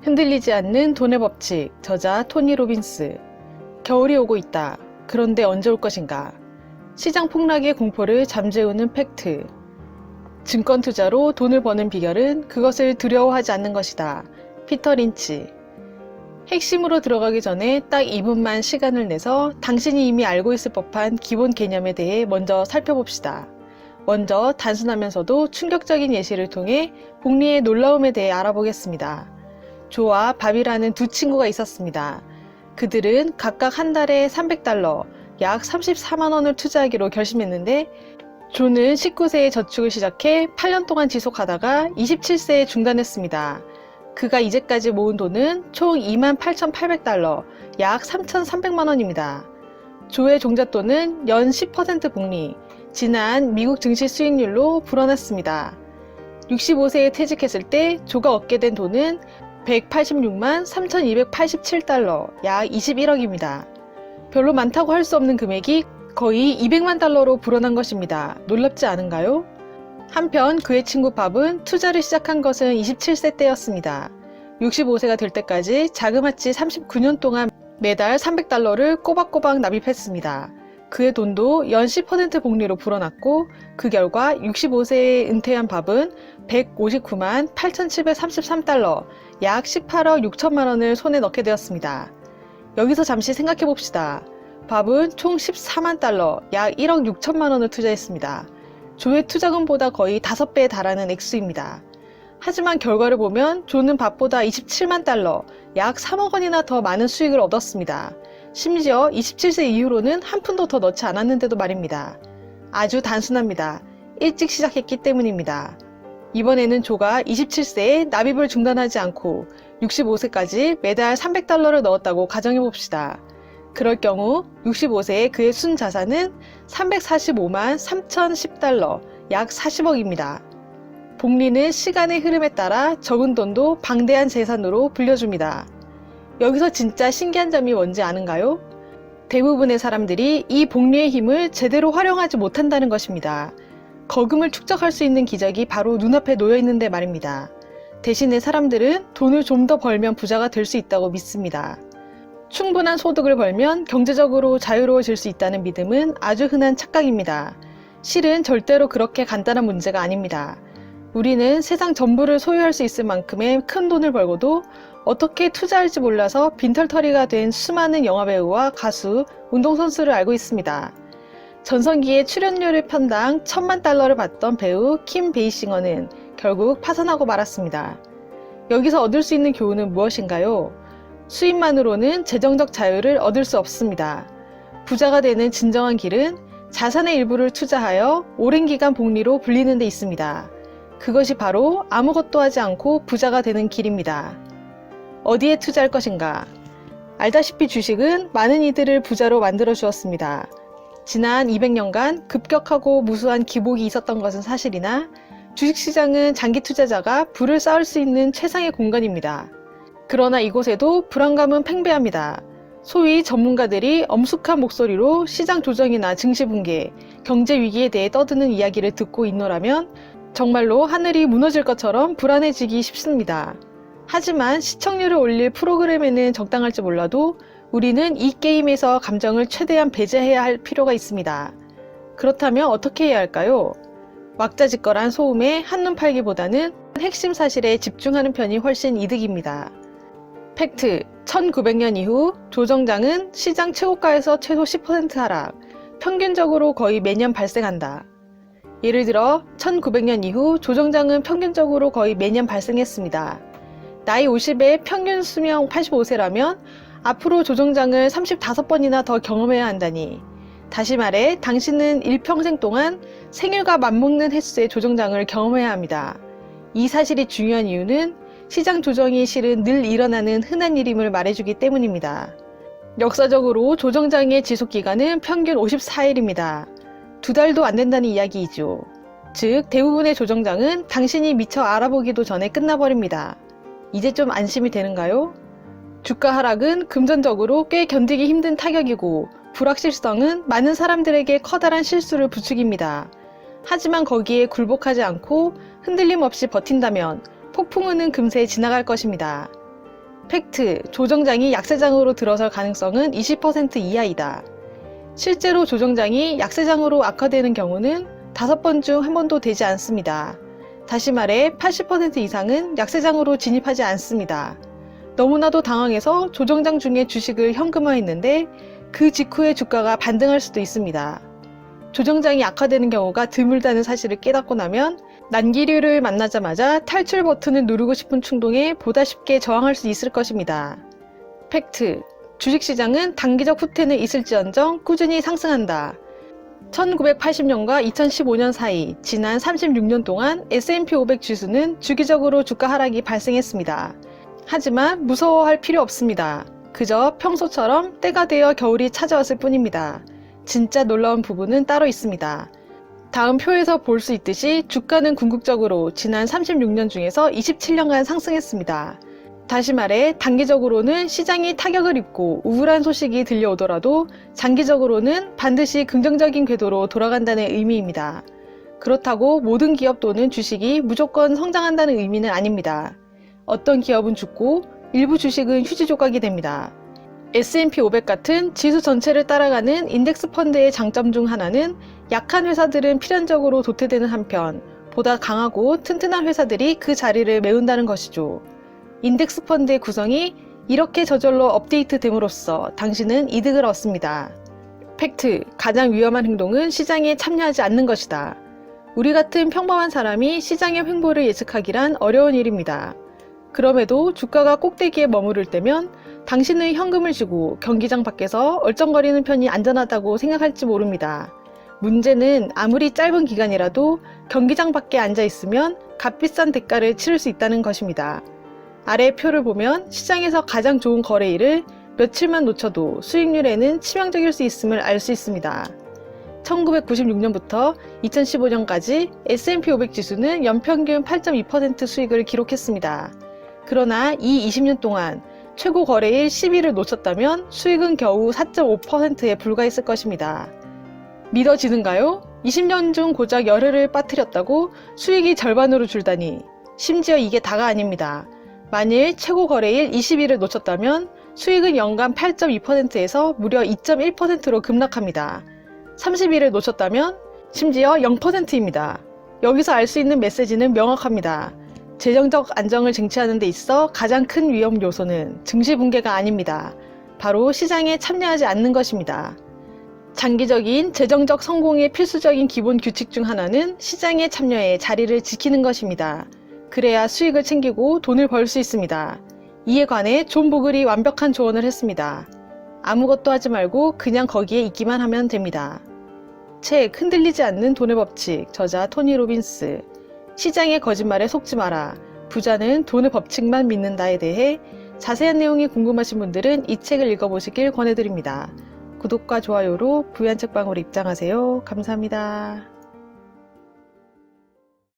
흔들리지 않는 돈의 법칙, 저자 토니 로빈스. 겨울이 오고 있다. 그런데 언제 올 것인가? 시장 폭락의 공포를 잠재우는 팩트. 증권 투자로 돈을 버는 비결은 그것을 두려워하지 않는 것이다. 피터 린치. 핵심으로 들어가기 전에 딱 2분만 시간을 내서 당신이 이미 알고 있을 법한 기본 개념에 대해 먼저 살펴봅시다. 먼저 단순하면서도 충격적인 예시를 통해 복리의 놀라움에 대해 알아보겠습니다. 조와 밥이라는 두 친구가 있었습니다. 그들은 각각 한 달에 $300, 약 34만 원을 투자하기로 결심했는데 조는 19세에 저축을 시작해 8년 동안 지속하다가 27세에 중단했습니다. 그가 이제까지 모은 돈은 총 $28,800, 약 3,300만 원입니다. 조의 종잣돈은 연 10% 복리, 지난 미국 증시 수익률로 불어났습니다. 65세에 퇴직했을 때 조가 얻게 된 돈은 $186만 3,287, 약 21억입니다. 별로 많다고 할 수 없는 금액이 거의 $200만 달러로 불어난 것입니다. 놀랍지 않은가요? 한편 그의 친구 밥은 투자를 시작한 것은 27세 때였습니다. 65세가 될 때까지 자그마치 39년 동안 매달 $300를 꼬박꼬박 납입했습니다. 그의 돈도 연 10% 복리로 불어났고 그 결과 65세에 은퇴한 밥은 $159만 8,733, 약 18억 6천만 원을 손에 넣게 되었습니다. 여기서 잠시 생각해 봅시다. 밥은 총 $14만, 약 1억 6천만 원을 투자했습니다. 조의 투자금보다 거의 5배에 달하는 액수입니다. 하지만 결과를 보면 조는 밥보다 $27만, 약 3억 원이나 더 많은 수익을 얻었습니다. 심지어 27세 이후로는 한 푼도 더 넣지 않았는데도 말입니다. 아주 단순합니다. 일찍 시작했기 때문입니다. 이번에는 조가 27세에 납입을 중단하지 않고 65세까지 매달 $300를 넣었다고 가정해봅시다. 그럴 경우 65세에 그의 순자산은 $345만 3,010, 약 40억입니다. 복리는 시간의 흐름에 따라 적은 돈도 방대한 재산으로 불려줍니다. 여기서 진짜 신기한 점이 뭔지 아는가요? 대부분의 사람들이 이 복리의 힘을 제대로 활용하지 못한다는 것입니다. 거금을 축적할 수 있는 기적이 바로 눈앞에 놓여 있는데 말입니다. 대신에 사람들은 돈을 좀 더 벌면 부자가 될 수 있다고 믿습니다. 충분한 소득을 벌면 경제적으로 자유로워질 수 있다는 믿음은 아주 흔한 착각입니다. 실은 절대로 그렇게 간단한 문제가 아닙니다. 우리는 세상 전부를 소유할 수 있을 만큼의 큰 돈을 벌고도 어떻게 투자할지 몰라서 빈털터리가 된 수많은 영화배우와 가수, 운동선수를 알고 있습니다. 전성기에 출연료를 편당 $10,000를 받던 배우 킴 베이싱어는 결국 파산하고 말았습니다. 여기서 얻을 수 있는 교훈은 무엇인가요? 수입만으로는 재정적 자유를 얻을 수 없습니다. 부자가 되는 진정한 길은 자산의 일부를 투자하여 오랜 기간 복리로 불리는 데 있습니다. 그것이 바로 아무것도 하지 않고 부자가 되는 길입니다. 어디에 투자할 것인가? 알다시피 주식은 많은 이들을 부자로 만들어 주었습니다. 지난 200년간 급격하고 무수한 기복이 있었던 것은 사실이나 주식시장은 장기 투자자가 부를 쌓을 수 있는 최상의 공간입니다. 그러나 이곳에도 불안감은 팽배합니다. 소위 전문가들이 엄숙한 목소리로 시장 조정이나 증시 붕괴, 경제 위기에 대해 떠드는 이야기를 듣고 있노라면 정말로 하늘이 무너질 것처럼 불안해지기 쉽습니다. 하지만 시청률을 올릴 프로그램에는 적당할지 몰라도 우리는 이 게임에서 감정을 최대한 배제해야 할 필요가 있습니다. 그렇다면 어떻게 해야 할까요? 왁자지껄한 소음에 한눈 팔기보다는 핵심 사실에 집중하는 편이 훨씬 이득입니다. 팩트, 1900년 이후 조정장은 시장 최고가에서 최소 10% 하락, 평균적으로 거의 매년 발생한다. 예를 들어 1900년 이후 조정장은 평균적으로 거의 매년 발생했습니다. 나이 50에 평균 수명 85세라면 앞으로 조정장을 35번이나 더 경험해야 한다니. 다시 말해 당신은 일평생 동안 생일과 맞먹는 횟수의 조정장을 경험해야 합니다. 이 사실이 중요한 이유는 시장 조정이 실은 늘 일어나는 흔한 일임을 말해주기 때문입니다. 역사적으로 조정장의 지속기간은 평균 54일입니다. 2달도 안 된다는 이야기이죠. 즉 대부분의 조정장은 당신이 미처 알아보기도 전에 끝나버립니다. 이제 좀 안심이 되는가요? 주가 하락은 금전적으로 꽤 견디기 힘든 타격이고 불확실성은 많은 사람들에게 커다란 실수를 부추깁니다. 하지만 거기에 굴복하지 않고 흔들림 없이 버틴다면 폭풍우는 금세 지나갈 것입니다. 팩트, 조정장이 약세장으로 들어설 가능성은 20% 이하이다. 실제로 조정장이 약세장으로 악화되는 경우는 5번 중 1번도 되지 않습니다. 다시 말해 80% 이상은 약세장으로 진입하지 않습니다. 너무나도 당황해서 조정장 중에 주식을 현금화했는데 그 직후에 주가가 반등할 수도 있습니다. 조정장이 악화되는 경우가 드물다는 사실을 깨닫고 나면 난기류를 만나자마자 탈출 버튼을 누르고 싶은 충동에 보다 쉽게 저항할 수 있을 것입니다. 팩트, 주식시장은 단기적 후퇴는 있을지언정 꾸준히 상승한다. 1980년과 2015년 사이 지난 36년 동안 S&P 500 지수는 주기적으로 주가 하락이 발생했습니다. 하지만 무서워할 필요 없습니다. 그저 평소처럼 때가 되어 겨울이 찾아왔을 뿐입니다. 진짜 놀라운 부분은 따로 있습니다. 다음 표에서 볼 수 있듯이 주가는 궁극적으로 지난 36년 중에서 27년간 상승했습니다. 다시 말해 단기적으로는 시장이 타격을 입고 우울한 소식이 들려오더라도 장기적으로는 반드시 긍정적인 궤도로 돌아간다는 의미입니다. 그렇다고 모든 기업 또는 주식이 무조건 성장한다는 의미는 아닙니다. 어떤 기업은 죽고 일부 주식은 휴지 조각이 됩니다. S&P 500 같은 지수 전체를 따라가는 인덱스 펀드의 장점 중 하나는 약한 회사들은 필연적으로 도태되는 한편 보다 강하고 튼튼한 회사들이 그 자리를 메운다는 것이죠. 인덱스 펀드의 구성이 이렇게 저절로 업데이트됨으로써 당신은 이득을 얻습니다. 팩트, 가장 위험한 행동은 시장에 참여하지 않는 것이다. 우리 같은 평범한 사람이 시장의 횡보를 예측하기란 어려운 일입니다. 그럼에도 주가가 꼭대기에 머무를 때면 당신의 현금을 쥐고 경기장 밖에서 얼쩡거리는 편이 안전하다고 생각할지 모릅니다. 문제는 아무리 짧은 기간이라도 경기장 밖에 앉아 있으면 값비싼 대가를 치를 수 있다는 것입니다. 아래 표를 보면 시장에서 가장 좋은 거래일을 며칠만 놓쳐도 수익률에는 치명적일 수 있음을 알 수 있습니다. 1996년부터 2015년까지 S&P 500 지수는 연평균 8.2% 수익을 기록했습니다. 그러나 이 20년 동안 최고 거래일 10일을 놓쳤다면 수익은 겨우 4.5%에 불과했을 것입니다. 믿어지는가요? 20년 중 고작 열흘을 빠뜨렸다고 수익이 절반으로 줄다니. 심지어 이게 다가 아닙니다. 만일 최고 거래일 20일을 놓쳤다면 수익은 연간 8.2%에서 무려 2.1%로 급락합니다. 30일을 놓쳤다면 심지어 0%입니다. 여기서 알 수 있는 메시지는 명확합니다. 재정적 안정을 쟁취하는 데 있어 가장 큰 위험 요소는 증시 붕괴가 아닙니다. 바로 시장에 참여하지 않는 것입니다. 장기적인 재정적 성공의 필수적인 기본 규칙 중 하나는 시장에 참여해 자리를 지키는 것입니다. 그래야 수익을 챙기고 돈을 벌 수 있습니다. 이에 관해 존 보글이 완벽한 조언을 했습니다. 아무것도 하지 말고 그냥 거기에 있기만 하면 됩니다. 책 흔들리지 않는 돈의 법칙, 저자 토니 로빈스. 시장의 거짓말에 속지 마라. 부자는 돈의 법칙만 믿는다에 대해 자세한 내용이 궁금하신 분들은 이 책을 읽어보시길 권해드립니다. 구독과 좋아요로 부유한 책방으로 입장하세요. 감사합니다.